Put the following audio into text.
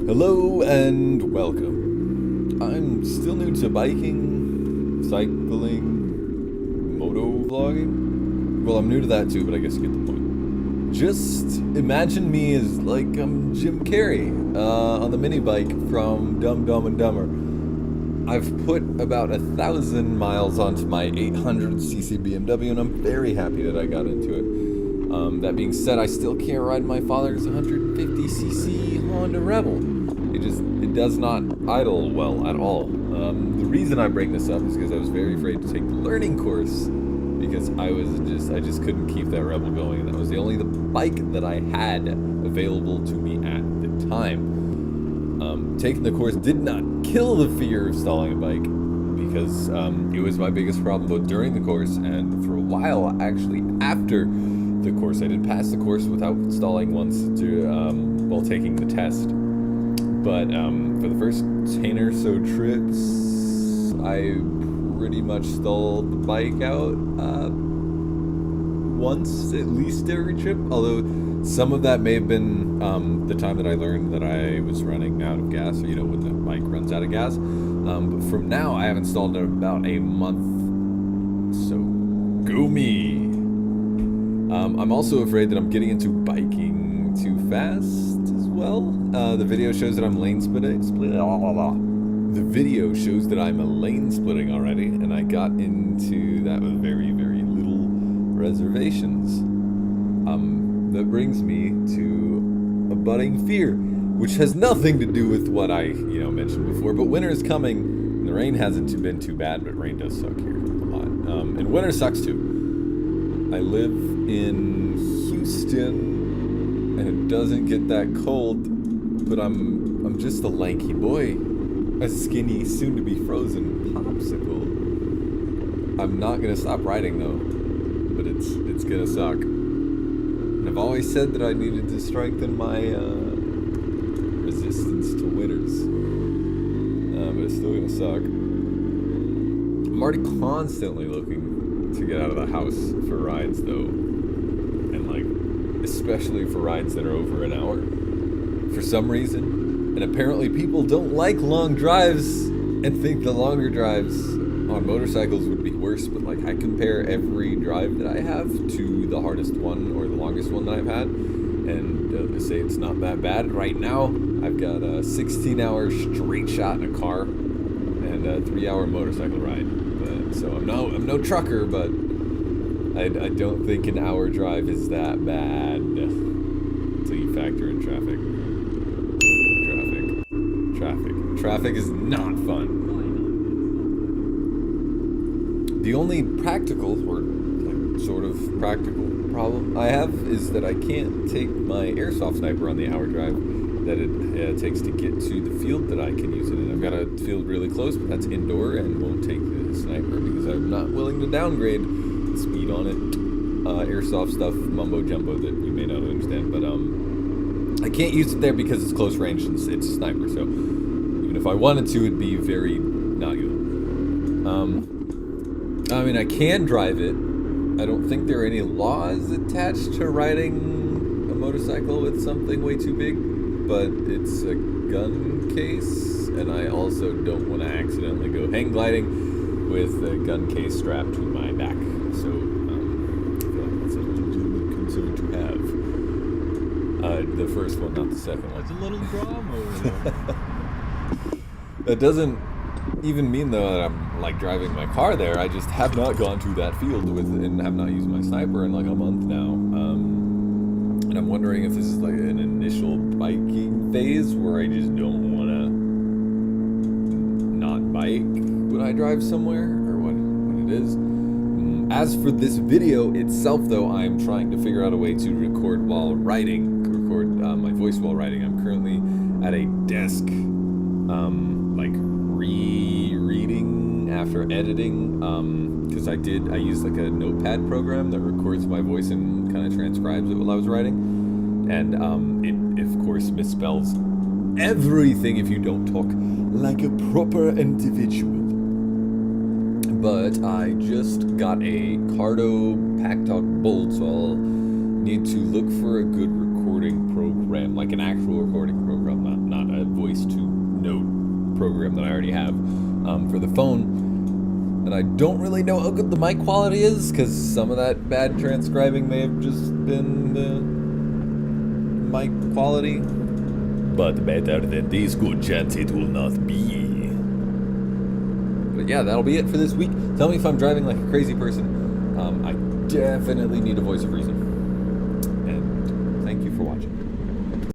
Hello and welcome. I'm still new to biking, cycling, motovlogging. Well, I'm new to that too, but I guess you get the point. Just imagine me as like I'm Jim Carrey on the mini bike from Dumb, Dumb and Dumber. I've put about 1,000 miles onto my 800cc BMW, and I'm very happy that I got into it. That being said, I still can't ride my father's 150cc Honda Rebel. It does not idle well at all. The reason I bring this up is because I was very afraid to take the learning course because I just couldn't keep that Rebel going, and that was the only bike that I had available to me at the time. Taking the course did not kill the fear of stalling a bike because it was my biggest problem both during the course and for a while actually after the course. I did pass the course without stalling once while taking the test. But for the first 10 or so trips, I pretty much stalled the bike out once at least every trip. Although some of that may have been the time that I learned that I was running out of gas, or when the bike runs out of gas. But from now, I haven't stalled in about a month. So, go me! I'm also afraid that I'm getting into biking too fast as well. The video shows that I'm lane splitting. The video shows that I'm a lane splitting already, and I got into that with very, very little reservations. That brings me to a budding fear, which has nothing to do with what I, mentioned before. But winter is coming, and the rain hasn't been too bad, but rain does suck here a lot. And winter sucks too. I live in Houston, and it doesn't get that cold, but I'm just a lanky boy, a skinny, soon-to-be frozen popsicle. I'm not gonna stop riding though, but it's gonna suck. And I've always said that I needed to strengthen my resistance to winters, but it's still gonna suck. I'm already constantly looking to get out of the house for rides though, and especially for rides that are over an hour for some reason. And apparently people don't like long drives and think the longer drives on motorcycles would be worse, but I compare every drive that I have to the hardest one or the longest one that I've had, and they say it's not that bad. Right now I've got a 16-hour straight shot in a car and a 3-hour motorcycle ride. So I'm no trucker, but I don't think an hour drive is that bad until you factor in traffic. Traffic is not fun. The only practical or sort of practical problem I have is that I can't take my Airsoft sniper on the hour drive that it takes to get to the field that I can use it in. I've got a field really close, but that's indoor and won't take the sniper because I'm not willing to downgrade the speed on it. Airsoft stuff, mumbo jumbo that you may not understand, but I can't use it there because it's close range and it's a sniper. So even if I wanted to, it'd be very not good. I mean, I can drive it. I don't think there are any laws attached to riding a motorcycle with something way too big, but it's a gun case, and I also don't want to accidentally go hang gliding with a gun case strapped to my back. So I feel like that's a legitimate concern to have. The first one, not the second one. It's a little drama. That doesn't even mean though that I'm driving my car there. I just have not gone to that field and have not used my sniper in a month now. And I'm wondering if this is an initial biking phase where I just don't want to not bike when I drive somewhere, or what it is. As for this video itself though, I'm trying to figure out a way to record my voice while riding. I'm currently at a desk, rereading after editing, because I used a notepad program that records my voice and kind of transcribes it while I was writing, and it of course misspells everything if you don't talk like a proper individual. But I just got a Cardo Packtalk Bolt, so I'll need to look for a good recording program, an actual recording program, not a voice program that I already have for the phone. And I don't really know how good the mic quality is, because some of that bad transcribing may have just been the mic quality. But better than this, good chance it will not be. But yeah, that'll be it for this week. Tell me if I'm driving like a crazy person. I definitely need a voice of reason. And thank you for watching.